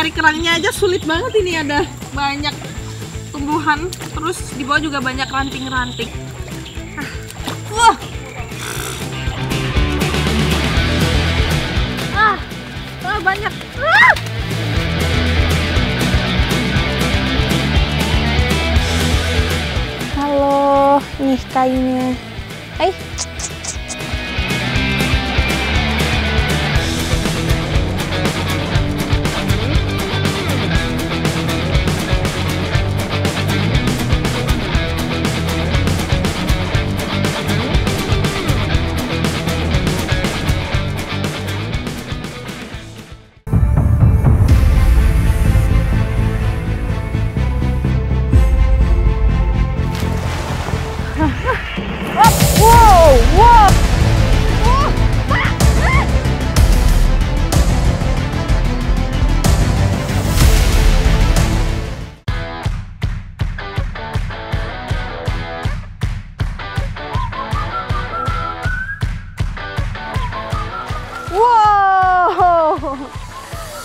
nyari kerangnya aja sulit banget. Ini ada banyak tumbuhan, terus di bawah juga banyak ranting-ranting. Wah. Banyak. Halo, nih kayunya.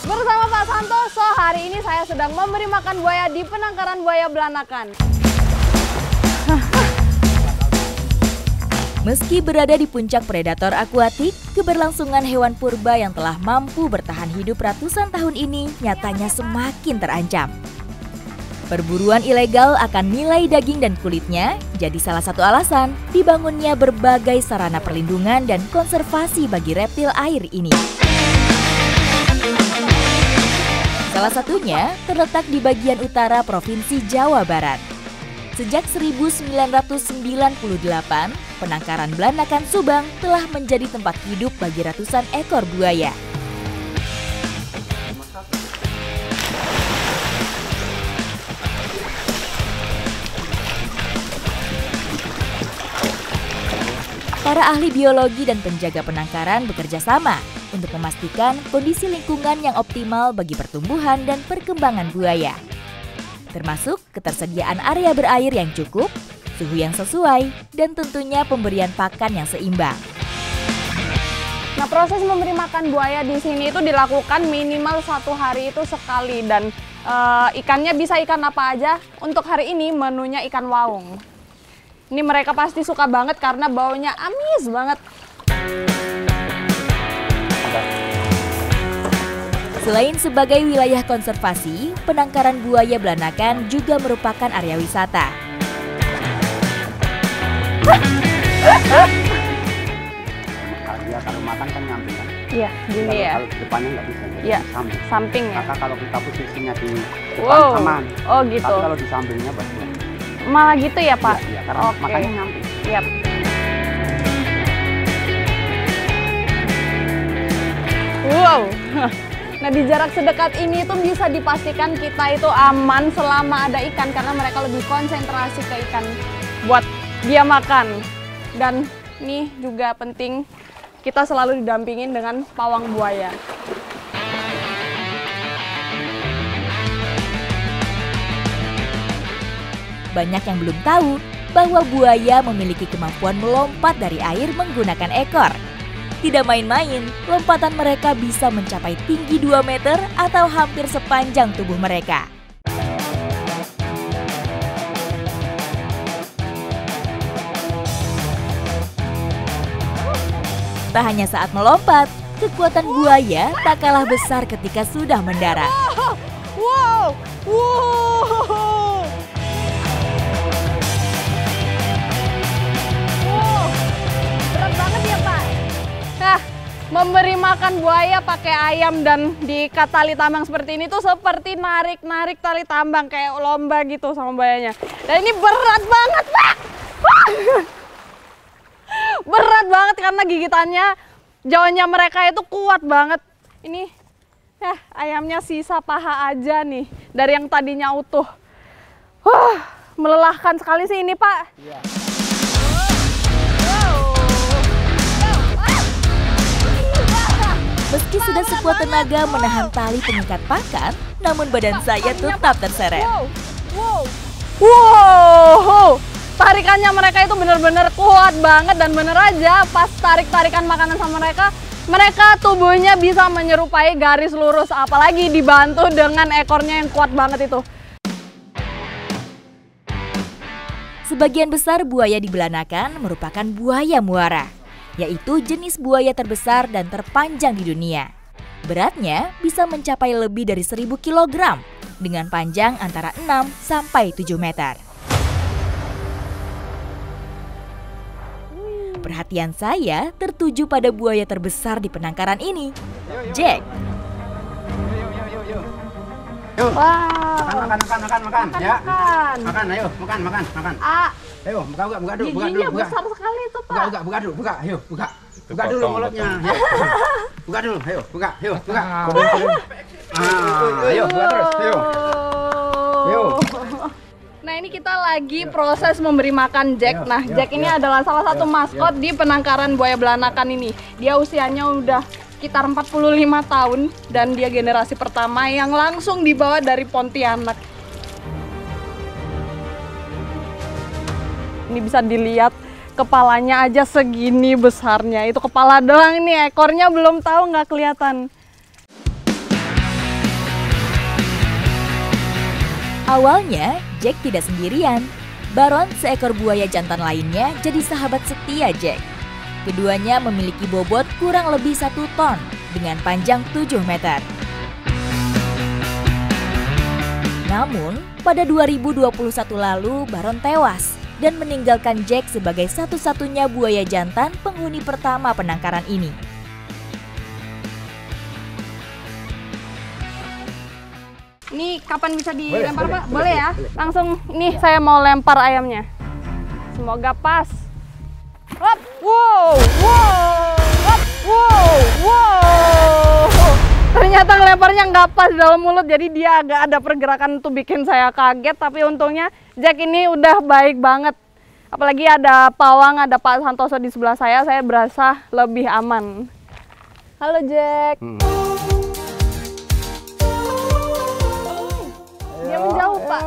Bersama Pak Santoso, hari ini saya sedang memberi makan buaya di penangkaran buaya Belanakan. Meski berada di puncak predator akuatik, keberlangsungan hewan purba yang telah mampu bertahan hidup ratusan tahun ini nyatanya semakin terancam. Perburuan ilegal akan nilai daging dan kulitnya jadi salah satu alasan dibangunnya berbagai sarana perlindungan dan konservasi bagi reptil air ini. Salah satunya terletak di bagian utara Provinsi Jawa Barat. Sejak 1998, penangkaran Belanakan Subang telah menjadi tempat hidup bagi ratusan ekor buaya. Para ahli biologi dan penjaga penangkaran bekerja sama untuk memastikan kondisi lingkungan yang optimal bagi pertumbuhan dan perkembangan buaya. Termasuk ketersediaan area berair yang cukup, suhu yang sesuai, dan tentunya pemberian pakan yang seimbang. Nah, proses memberi makan buaya di sini itu dilakukan minimal 1 hari itu sekali, dan ikannya bisa ikan apa aja. Untuk hari ini menunya ikan waung. Ini mereka pasti suka banget karena baunya amis banget. Selain sebagai wilayah konservasi, penangkaran buaya Belanakan juga merupakan area wisata. Dia kalau makan kan nyamping kan? Iya, gini ya. Kalau depannya nggak bisa, iya, samping. Samping ya. Maka kalau kita posisinya di depan aman. Oh gitu. Tapi kalau di sampingnya bagus. Malah gitu ya Pak? Iya, karena makannya nyamping. Yap. Wow. Nah, di jarak sedekat ini tuh bisa dipastikan kita itu aman selama ada ikan karena mereka lebih konsentrasi ke ikan buat dia makan. Dan ini juga penting, kita selalu didampingin dengan pawang buaya. Banyak yang belum tahu bahwa buaya memiliki kemampuan melompat dari air menggunakan ekor. Tidak main-main, lompatan mereka bisa mencapai tinggi 2 meter atau hampir sepanjang tubuh mereka. Tak hanya saat melompat, kekuatan buaya tak kalah besar ketika sudah mendarat. Wow! Wow! Berat banget ya Pak? Nah, memberi makan buaya pakai ayam dan diikat tali tambang seperti ini tuh seperti narik-narik tali tambang kayak lomba gitu sama buayanya. Dan ini berat banget Pak! Berat banget karena gigitannya, jauhnya mereka itu kuat banget. Ini ayamnya sisa paha aja nih dari yang tadinya utuh. Melelahkan sekali sih ini Pak. Iya. Meski sudah sekuat tenaga menahan tali pengikat pakan, namun badan saya tetap terseret. Wow, tarikannya mereka itu benar-benar kuat banget dan bener aja pas tarik-tarikan makanan sama mereka, Mereka tubuhnya bisa menyerupai garis lurus, apalagi dibantu dengan ekornya yang kuat banget itu. Sebagian besar buaya di Belanakan merupakan buaya muara, yaitu jenis buaya terbesar dan terpanjang di dunia. Beratnya bisa mencapai lebih dari 1000 kg dengan panjang antara 6 sampai 7 meter. Perhatian saya tertuju pada buaya terbesar di penangkaran ini, Jack. Yuk, Wow. makan, ya. Makan. Makan, ayo, makan. Ah, Ayo, buka dulu, giginya besar sekali itu, Pak. buka dulu, ayo, buka. Buka dulu mulutnya. Ya. Buka dulu, ayo, buka. Ayo, buka terus, ayo. Ayo. Nah, ini kita lagi proses memberi makan Jack. Nah, Jack ini adalah salah satu maskot di penangkaran buaya Belanakan ini. Dia usianya udah sekitar 45 tahun dan dia generasi pertama yang langsung dibawa dari Pontianak. Ini bisa dilihat kepalanya aja segini besarnya. Itu kepala doang, ini ekornya belum tahu, nggak kelihatan. Awalnya, Jack tidak sendirian. Baron, seekor buaya jantan lainnya, jadi sahabat setia Jack. Keduanya memiliki bobot kurang lebih 1 ton dengan panjang 7 meter. Namun, pada 2021 lalu, Baron tewas dan meninggalkan Jack sebagai satu-satunya buaya jantan penghuni pertama penangkaran ini. Ini kapan bisa dilempar, Pak? Boleh ya? Langsung, ini saya mau lempar ayamnya. Semoga pas. Hop, wow. Hop, wow. Ternyata ngelemparnya nggak pas dalam mulut, jadi dia agak ada pergerakan tuh bikin saya kaget. Tapi untungnya Jack ini udah baik banget. Apalagi ada pawang, ada Pak Santoso di sebelah saya berasa lebih aman. Halo Jack. Dia menjauh, Pak.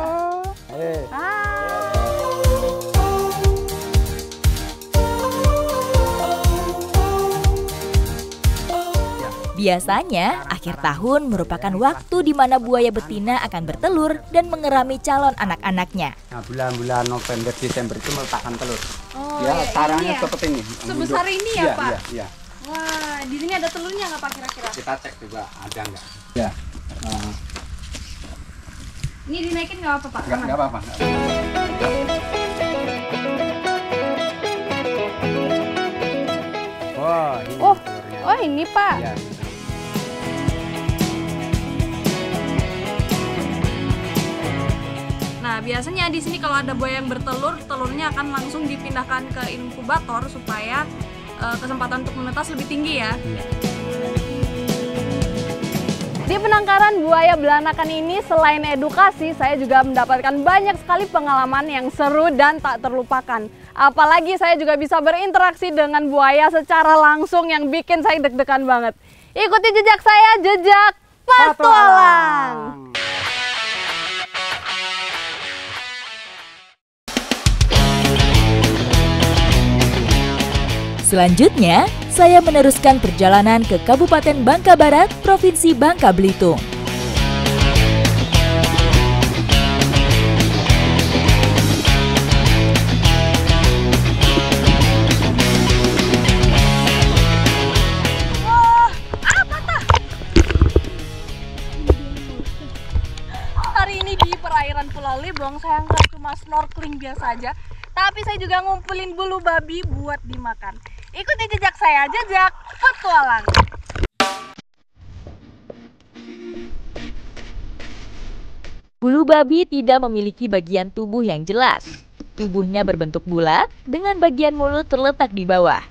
Biasanya, akhir tahun merupakan waktu di mana buaya betina akan bertelur dan mengerami calon anak-anaknya. Nah, bulan-bulan November, Desember itu meletakkan telur. Oh, Ya, ya, sarangnya ini ya? seperti ini. Sebesar ini ya, Pak? Iya. Wah, di sini ada telurnya nggak, Pak, kira-kira? Kita cek juga ada nggak. Ya. Ini dinaikin nggak apa, Pak? Nggak apa-apa. Wah, ini telurnya. Oh, ini, Pak. Ya. Nah, biasanya di sini kalau ada buaya yang bertelur, telurnya akan langsung dipindahkan ke inkubator supaya kesempatan untuk menetas lebih tinggi ya. Di penangkaran buaya Belanakan ini, selain edukasi, saya juga mendapatkan banyak sekali pengalaman yang seru dan tak terlupakan. Apalagi saya juga bisa berinteraksi dengan buaya secara langsung yang bikin saya deg-degan banget. Ikuti jejak saya, jejak petualang. Selanjutnya, saya meneruskan perjalanan ke Kabupaten Bangka Barat, Provinsi Bangka Belitung. Hari ini di perairan Pulau Libong, saya nggak cuma snorkeling biasa aja, tapi saya juga ngumpulin bulu babi buat dimakan. Ikuti jejak saya, jejak petualang. Bulu babi tidak memiliki bagian tubuh yang jelas. Tubuhnya berbentuk bulat dengan bagian mulut terletak di bawah.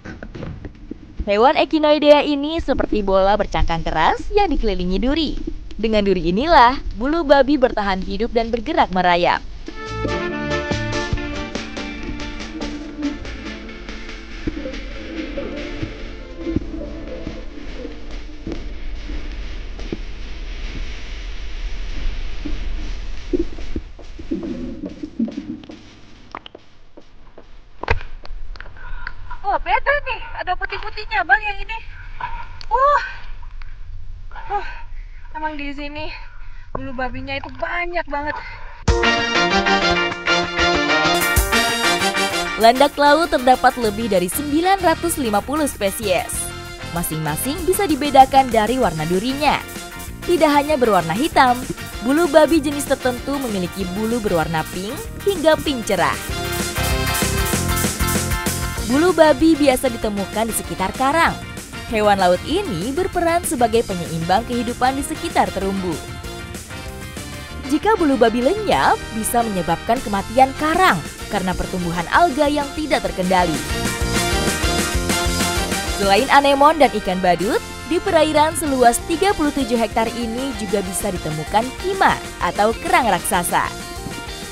Hewan Echinoidea ini seperti bola bercangkang keras yang dikelilingi duri. Dengan duri inilah, bulu babi bertahan hidup dan bergerak merayap. Wah, beda nih, ada putih-putihnya, Bang, yang ini. Emang di sini bulu babinya itu banyak banget. Landak laut terdapat lebih dari 950 spesies. Masing-masing bisa dibedakan dari warna durinya. Tidak hanya berwarna hitam, bulu babi jenis tertentu memiliki bulu berwarna pink hingga pink cerah. Bulu babi biasa ditemukan di sekitar karang. Hewan laut ini berperan sebagai penyeimbang kehidupan di sekitar terumbu. Jika bulu babi lenyap, bisa menyebabkan kematian karang karena pertumbuhan alga yang tidak terkendali. Selain anemon dan ikan badut, di perairan seluas 37 hektar ini juga bisa ditemukan kima atau kerang raksasa.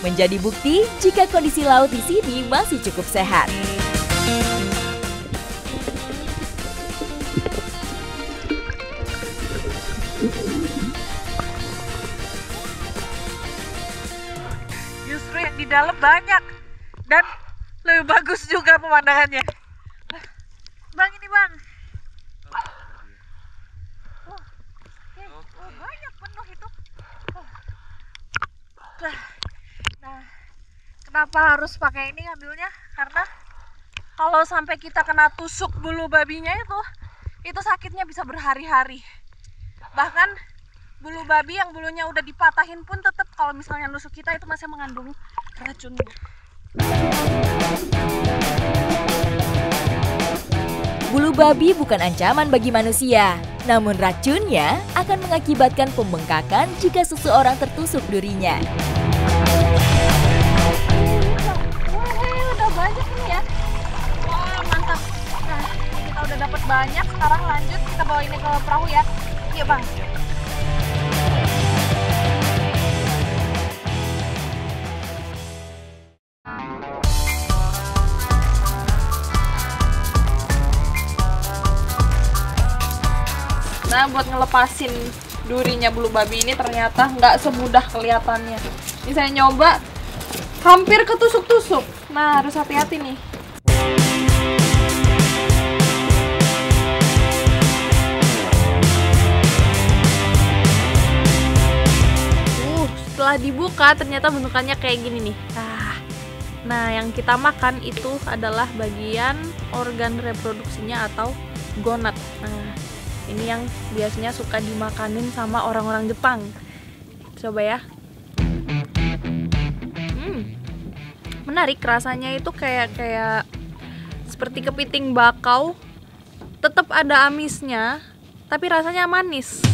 Menjadi bukti jika kondisi laut di sini masih cukup sehat. Justru yang di dalam banyak dan lebih bagus juga pemandangannya. Bang, ini bang. Banyak penuh itu. Nah, kenapa harus pakai ini ngambilnya? Karena kalau sampai kita kena tusuk bulu babinya itu sakitnya bisa berhari-hari. Bahkan bulu babi yang bulunya udah dipatahin pun tetap kalau misalnya nusuk kita itu masih mengandung racunnya. Bulu babi bukan ancaman bagi manusia, namun racunnya akan mengakibatkan pembengkakan jika seseorang tertusuk durinya. Udah banyak nih ya. Wah, mantap. Nah, kita udah dapat banyak. Sekarang lanjut kita bawa ini ke perahu ya. Iya, Bang. Nah, buat ngelepasin durinya bulu babi ini ternyata nggak semudah kelihatannya. Ini saya nyoba, hampir ketusuk-tusuk. Nah, harus hati-hati nih. Setelah dibuka ternyata bentukannya kayak gini nih. Nah, yang kita makan itu adalah bagian organ reproduksinya atau gonad. Nah, ini yang biasanya suka dimakanin sama orang-orang Jepang. Coba ya. Menarik, rasanya itu kayak seperti kepiting bakau. Tetap ada amisnya, tapi rasanya manis.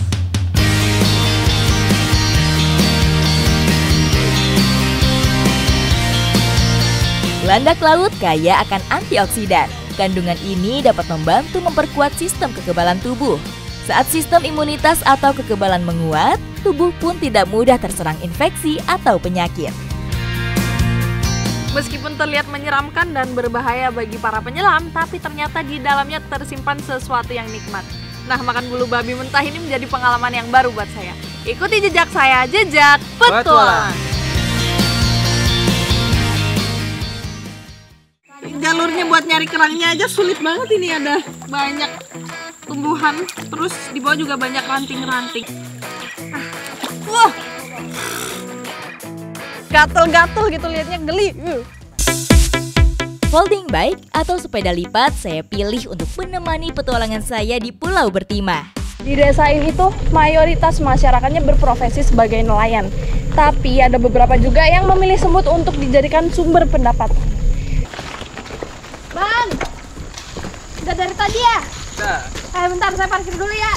Landak laut kaya akan antioksidan. Kandungan ini dapat membantu memperkuat sistem kekebalan tubuh. Saat sistem imunitas atau kekebalan menguat, tubuh pun tidak mudah terserang infeksi atau penyakit. Meskipun terlihat menyeramkan dan berbahaya bagi para penyelam, tapi ternyata di dalamnya tersimpan sesuatu yang nikmat. Nah, makan bulu babi mentah ini menjadi pengalaman yang baru buat saya. Ikuti jejak saya, jejak petualang. Jalurnya buat nyari kerangnya aja sulit banget, ini ada banyak tumbuhan, terus di bawah juga banyak ranting-ranting. Wah, gatel-gatel gitu liatnya, geli. Folding bike atau sepeda lipat saya pilih untuk menemani petualangan saya di Pulau Bertimah. Di desa ini tuh mayoritas masyarakatnya berprofesi sebagai nelayan, tapi ada beberapa juga yang memilih semut untuk dijadikan sumber pendapatan. Bang, udah dari tadi ya? Udah. Bentar, saya parkir dulu ya.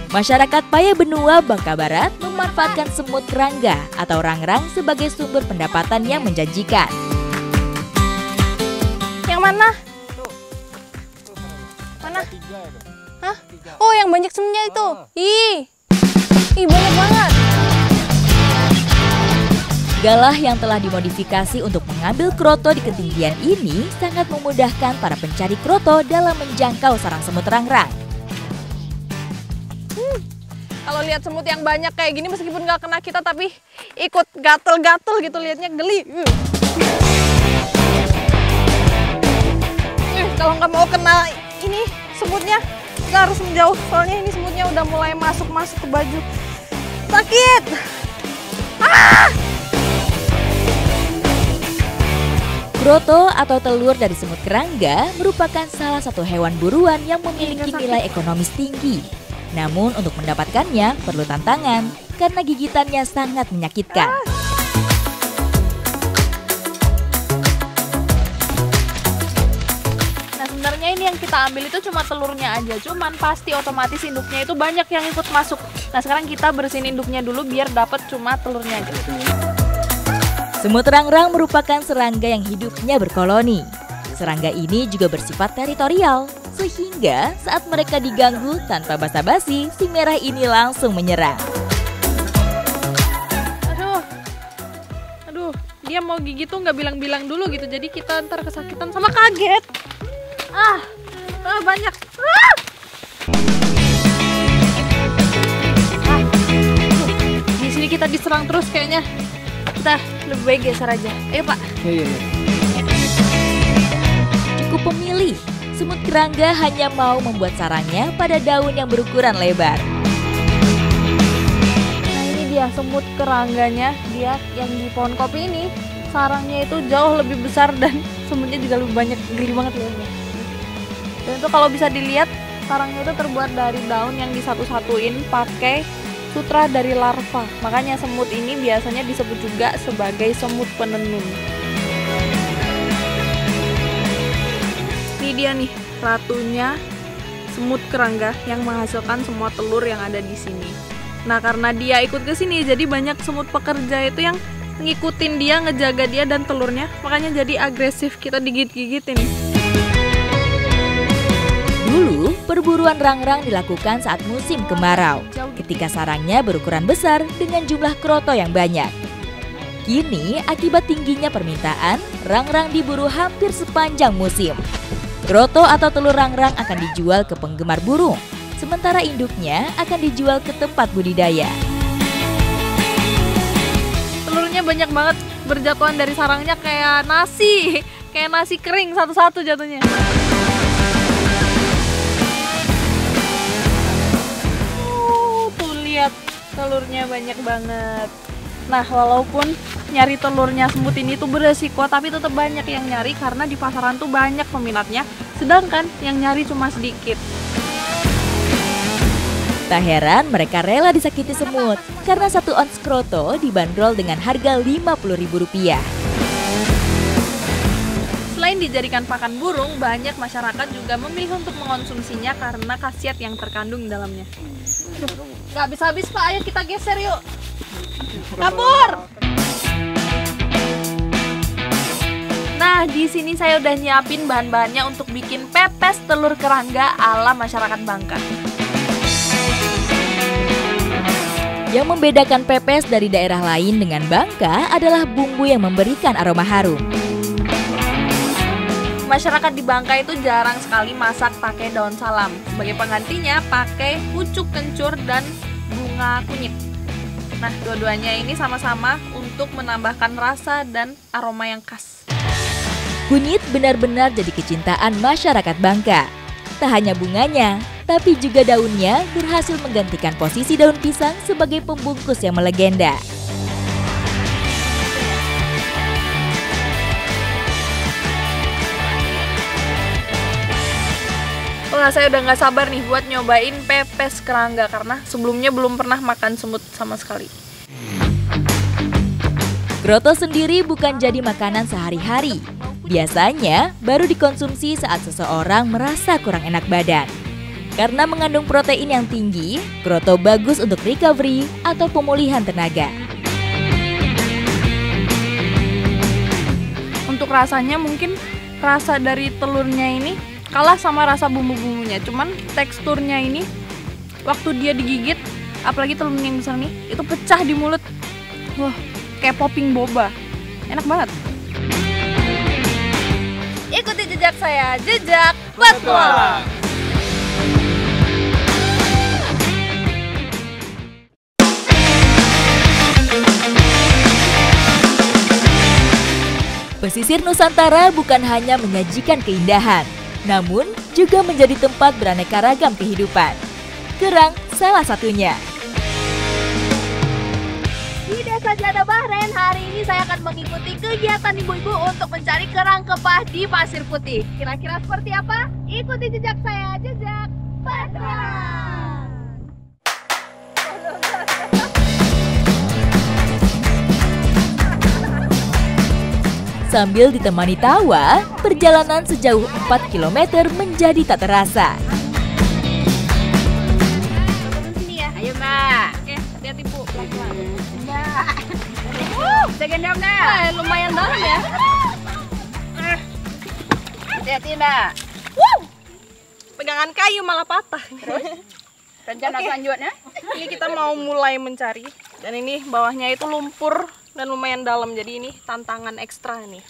Masyarakat Paya Benua, Bangka Barat memanfaatkan semut kerangga atau rangrang sebagai sumber pendapatan yang menjanjikan. Yang mana? Mana? Hah? Oh, yang banyak semutnya itu. Ih, banyak banget. Galah yang telah dimodifikasi untuk mengambil kroto di ketinggian ini sangat memudahkan para pencari kroto dalam menjangkau sarang semut rangrang. Kalau lihat semut yang banyak kayak gini, meskipun nggak kena kita, tapi ikut gatel-gatel gitu, liatnya geli. Kalau nggak mau kena ini semutnya, Kita harus menjauh, soalnya ini semutnya udah mulai masuk ke baju. Sakit! Kroto atau telur dari semut kerangga merupakan salah satu hewan buruan yang memiliki nilai ekonomis tinggi. Namun untuk mendapatkannya perlu tantangan karena gigitannya sangat menyakitkan. Nah sebenarnya ini yang kita ambil itu cuma telurnya aja, cuman pasti otomatis induknya itu banyak yang ikut masuk. Nah sekarang kita bersihin induknya dulu biar dapat cuma telurnya aja. Semut rangrang merupakan serangga yang hidupnya berkoloni. Serangga ini juga bersifat teritorial, sehingga saat mereka diganggu tanpa basa-basi, si merah ini langsung menyerang. Aduh, dia mau gigit tuh nggak bilang-bilang dulu gitu, jadi kita ntar kesakitan sama kaget. Banyak. Di sini kita diserang terus kayaknya. Kita lebih baik geser aja. Ayo Pak. Iya. Cukup pemilih, semut kerangga hanya mau membuat sarangnya pada daun yang berukuran lebar. Nah ini dia semut kerangganya, dia yang di pohon kopi ini. Sarangnya itu jauh lebih besar dan semutnya juga lebih banyak, geli banget lihatnya. Dan itu kalau bisa dilihat, sarangnya itu terbuat dari daun yang disatu-satuin pakai sutra dari larva. Makanya semut ini biasanya disebut juga sebagai semut penenun. Ini dia nih ratunya semut kerangga yang menghasilkan semua telur yang ada di sini. Nah karena dia ikut ke sini, jadi banyak semut pekerja itu yang ngikutin dia, ngejaga dia dan telurnya. Makanya jadi agresif, kita digigit-gigitin. Dulu, perburuan rangrang dilakukan saat musim kemarau, ketika sarangnya berukuran besar dengan jumlah kroto yang banyak. Kini, akibat tingginya permintaan, rangrang diburu hampir sepanjang musim. Kroto atau telur rangrang akan dijual ke penggemar burung, sementara induknya akan dijual ke tempat budidaya. Telurnya banyak banget, berjatuhan dari sarangnya kayak nasi kering satu-satu jatuhnya. Tuh lihat, telurnya banyak banget. Nah, walaupun nyari telurnya semut ini tuh beresiko, tapi tetap banyak yang nyari karena di pasaran tuh banyak peminatnya, sedangkan yang nyari cuma sedikit. Tak heran mereka rela disakiti semut, karena 1 ons kroto dibanderol dengan harga Rp50.000. Selain dijadikan pakan burung, banyak masyarakat juga memilih untuk mengonsumsinya karena khasiat yang terkandung di dalamnya. Gak habis-habis Pak, ayo kita geser yuk. Kabur! Nah, di sini saya udah nyiapin bahan-bahannya untuk bikin pepes telur kerangga ala masyarakat Bangka. Yang membedakan pepes dari daerah lain dengan Bangka adalah bumbu yang memberikan aroma harum. Masyarakat di Bangka itu jarang sekali masak pakai daun salam. Sebagai penggantinya pakai pucuk kencur dan bunga kunyit. Nah, dua-duanya ini sama-sama untuk menambahkan rasa dan aroma yang khas. Kunyit benar-benar jadi kecintaan masyarakat Bangka. Tak hanya bunganya, tapi juga daunnya berhasil menggantikan posisi daun pisang sebagai pembungkus yang melegenda. Wah, saya udah nggak sabar nih buat nyobain pepes kerangga karena sebelumnya belum pernah makan semut sama sekali. Kroto sendiri bukan jadi makanan sehari-hari. Biasanya baru dikonsumsi saat seseorang merasa kurang enak badan. Karena mengandung protein yang tinggi, kroto bagus untuk recovery atau pemulihan tenaga. Untuk rasanya mungkin rasa dari telurnya ini kalah sama rasa bumbu-bumbunya. Cuman teksturnya ini waktu dia digigit, apalagi telurnya yang besar nih, itu pecah di mulut. Wah, kayak popping boba. Enak banget. Ikuti jejak saya, jejak petualang. Pesisir Nusantara bukan hanya menyajikan keindahan, namun juga menjadi tempat beraneka ragam kehidupan. Kerang salah satunya. Di Desa Jana Bahren, hari ini saya akan mengikuti kegiatan ibu-ibu untuk mencari kerang kepah di Pasir Putih. Kira-kira seperti apa? Ikuti jejak saya, jejak petualang. Sambil ditemani tawa, perjalanan sejauh 4 km menjadi tak terasa. Turun sini ya. Ayo Mbak. Oke, hati-hati Bu, pelan-pelan. Segendam dah. Lumayan dalam ya. Hati-hati Mbak. Pegangan kayu malah patah. Rencana selanjutnya? Ini kita mau mulai mencari. Dan ini bawahnya itu lumpur dan lumayan dalam. Jadi ini tantangan ekstra nih.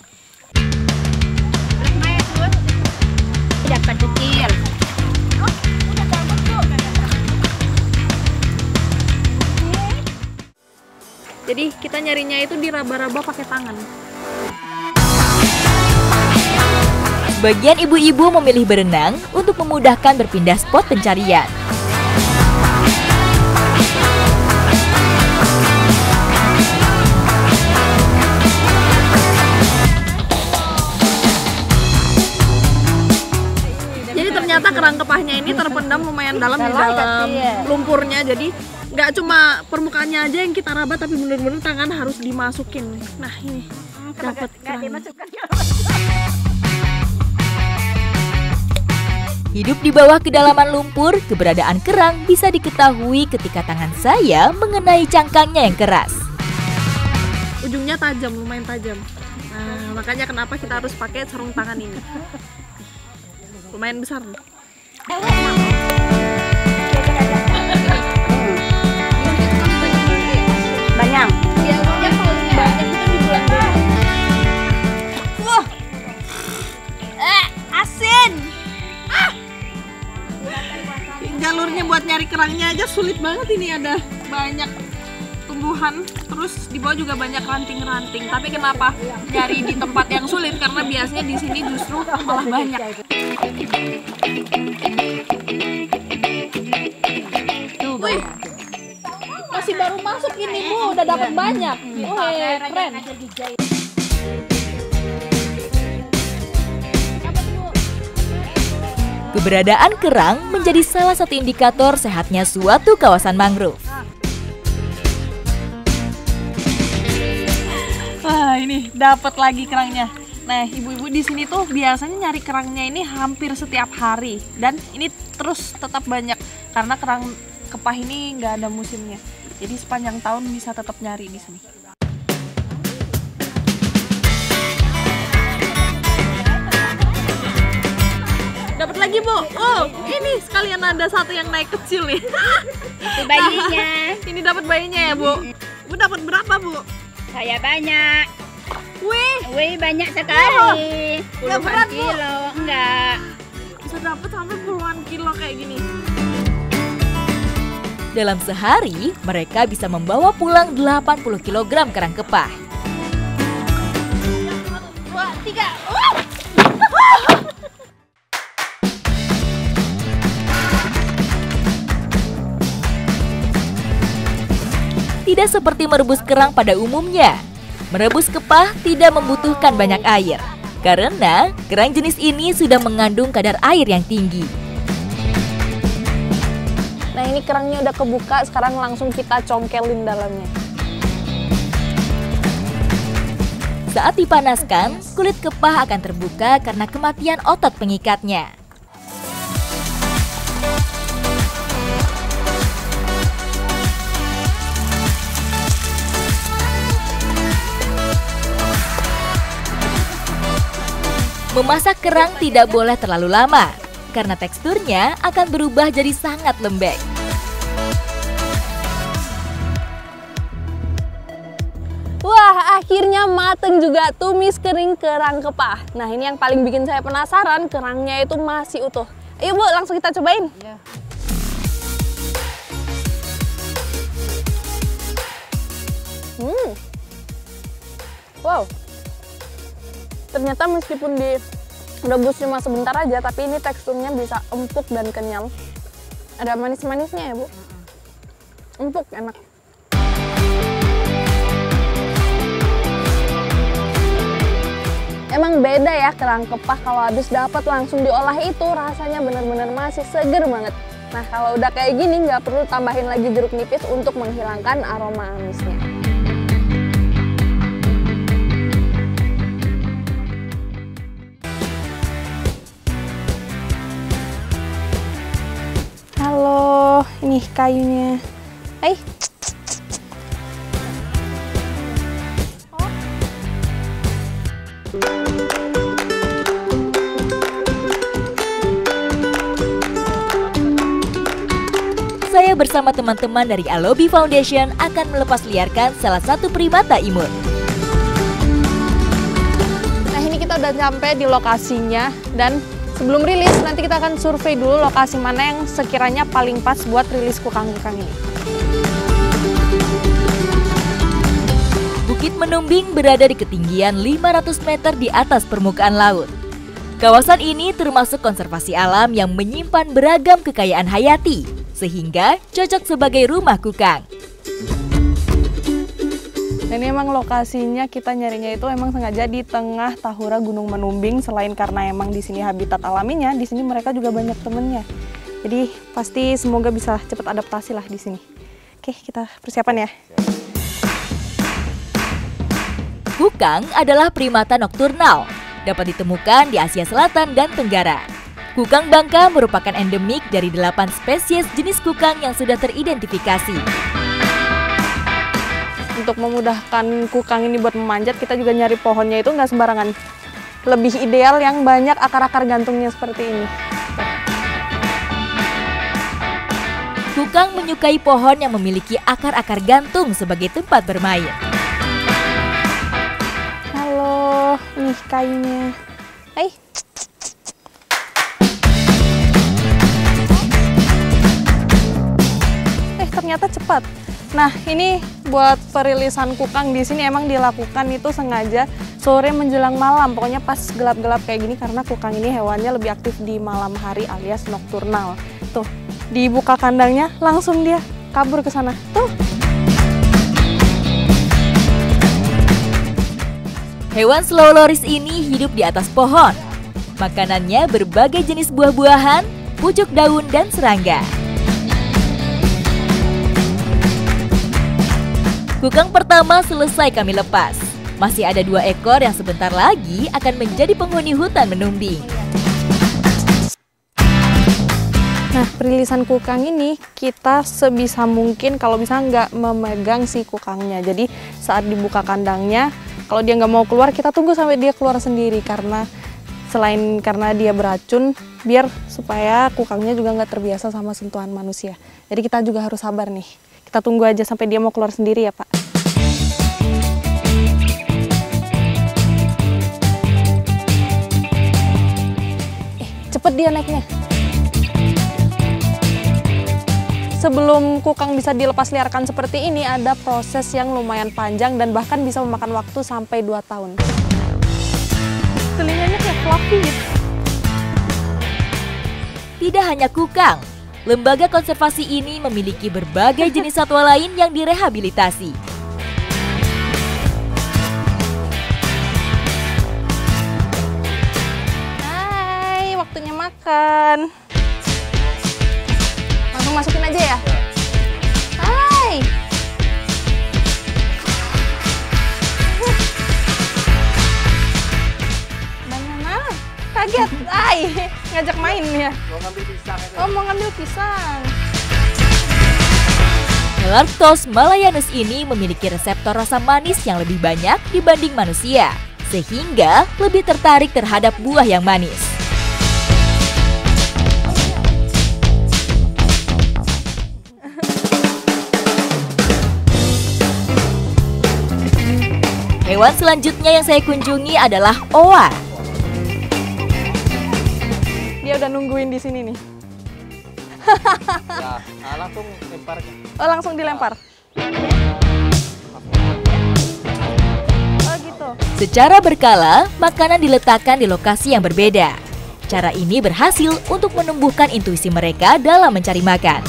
Dapat kecil. Jadi kita nyarinya itu diraba-raba pakai tangan. Bagian ibu-ibu memilih berenang untuk memudahkan berpindah spot pencarian. Jadi ternyata kerang kepahnya ini terpendam lumayan dalam di dalam lumpurnya. Jadi nggak cuma permukaannya aja yang kita raba, tapi bener-bener tangan harus dimasukin. Nah ini dapat kerang. Hidup di bawah kedalaman lumpur, keberadaan kerang bisa diketahui ketika tangan saya mengenai cangkangnya yang keras. Ujungnya tajam, lumayan tajam. Nah, makanya kenapa kita harus pakai sarung tangan ini. Lumayan besar nih. Banyak. Asin. Jalurnya buat nyari kerangnya aja sulit banget. Ini ada banyak tumbuhan, terus di bawah juga banyak ranting-ranting. Tapi kenapa nyari di tempat yang sulit? Karena biasanya di sini justru malah banyak. Wih, masih baru masuk ini Bu, udah dapat banyak. Wih, keren. Keberadaan kerang menjadi salah satu indikator sehatnya suatu kawasan mangrove. Wah, ini dapat lagi kerangnya. Nah, ibu-ibu di sini tuh biasanya nyari kerangnya ini hampir setiap hari, dan ini terus tetap banyak karena kerang kepah ini nggak ada musimnya. Jadi sepanjang tahun bisa tetap nyari di sini. Dapat lagi Bu. Oh, ini sekalian ada satu yang naik kecil nih. Itu bayinya. Ini dapat bayinya ya Bu. Bu dapat berapa Bu? Saya banyak. Wih, Banyak sekali. Nggak berat, Bu? Kilo. Enggak. Bisa dapat sampai puluhan kilo kayak gini. Dalam sehari, mereka bisa membawa pulang 80 kg kerang kepah. 2, 3. Tidak seperti merebus kerang pada umumnya. Merebus kepah tidak membutuhkan banyak air, karena kerang jenis ini sudah mengandung kadar air yang tinggi. Nah ini kerangnya udah kebuka, sekarang langsung kita congkelin dalamnya. Saat dipanaskan, kulit kepah akan terbuka karena kematian otot pengikatnya. Memasak kerang tidak boleh terlalu lama, karena teksturnya akan berubah jadi sangat lembek. Wah, akhirnya mateng juga tumis kering kerang kepah. Nah, ini yang paling bikin saya penasaran, kerangnya itu masih utuh. Ayo Bu, langsung kita cobain. Ya. Wow. Ternyata meskipun rebus cuma sebentar aja, tapi ini teksturnya bisa empuk dan kenyal. Ada manis-manisnya ya, Bu. Empuk, enak. Emang beda ya kerang kepah, kalau habis dapat langsung diolah itu rasanya bener-bener masih seger banget. Nah, kalau udah kayak gini nggak perlu tambahin lagi jeruk nipis untuk menghilangkan aroma amisnya. Halo, ini kayunya. Hai. Saya bersama teman-teman dari Alobi Foundation akan melepas liarkan salah satu primata imut. Nah, ini kita udah sampai di lokasinya, dan sebelum rilis nanti kita akan survei dulu lokasi mana yang sekiranya paling pas buat rilis kukang-kukang ini. Bukit Menumbing berada di ketinggian 500 meter di atas permukaan laut. Kawasan ini termasuk konservasi alam yang menyimpan beragam kekayaan hayati, sehingga cocok sebagai rumah kukang. Dan ini emang lokasinya kita nyarinya itu emang sengaja di tengah Tahura Gunung Menumbing. Selain karena emang di sini habitat alaminya, di sini mereka juga banyak temennya. Jadi pasti semoga bisa cepat adaptasi lah di sini. Oke, kita persiapan ya. Kukang adalah primata nokturnal, dapat ditemukan di Asia Selatan dan Tenggara. Kukang bangka merupakan endemik dari 8 spesies jenis kukang yang sudah teridentifikasi. Untuk memudahkan kukang ini buat memanjat, kita juga nyari pohonnya itu nggak sembarangan. Lebih ideal yang banyak akar-akar gantungnya seperti ini. Kukang menyukai pohon yang memiliki akar-akar gantung sebagai tempat bermain. Halo, nih kayunya. Hai. Ternyata cepat. Nah, ini buat perilisan kukang di sini emang dilakukan itu sengaja sore menjelang malam. Pokoknya pas gelap-gelap kayak gini karena kukang ini hewannya lebih aktif di malam hari alias nokturnal. Tuh, dibuka kandangnya langsung dia kabur ke sana. Tuh. Hewan slow loris ini hidup di atas pohon. Makanannya berbagai jenis buah-buahan, pucuk daun, dan serangga. Kukang pertama selesai kami lepas. Masih ada 2 ekor yang sebentar lagi akan menjadi penghuni hutan Menumbing. Nah, perilisan kukang ini kita sebisa mungkin kalau bisa nggak memegang si kukangnya. Jadi saat dibuka kandangnya, kalau dia nggak mau keluar, kita tunggu sampai dia keluar sendiri. Karena selain karena dia beracun, biar supaya kukangnya juga nggak terbiasa sama sentuhan manusia. Jadi kita juga harus sabar nih. Kita tunggu aja sampai dia mau keluar sendiri ya, Pak. Cepet dia naiknya. Sebelum kukang bisa dilepas liarkan seperti ini, ada proses yang lumayan panjang dan bahkan bisa memakan waktu sampai 2 tahun. Telinganya kayak fluffy gitu. Tidak hanya kukang, lembaga konservasi ini memiliki berbagai jenis satwa lain yang direhabilitasi. Hai, waktunya makan. Langsung masukin aja ya? Hai. Banana. Kaget. Hai, ngajak main ya. Mau ngambil pisang. Oh, mau ngambil pisang. Helarctos malayanus ini memiliki reseptor rasa manis yang lebih banyak dibanding manusia, sehingga lebih tertarik terhadap buah yang manis. Hewan selanjutnya yang saya kunjungi adalah oa. Dia udah nungguin di sini nih. Ya, langsung lempar. Oh, langsung dilempar. Oh, gitu. Secara berkala, makanan diletakkan di lokasi yang berbeda. Cara ini berhasil untuk menumbuhkan intuisi mereka dalam mencari makan.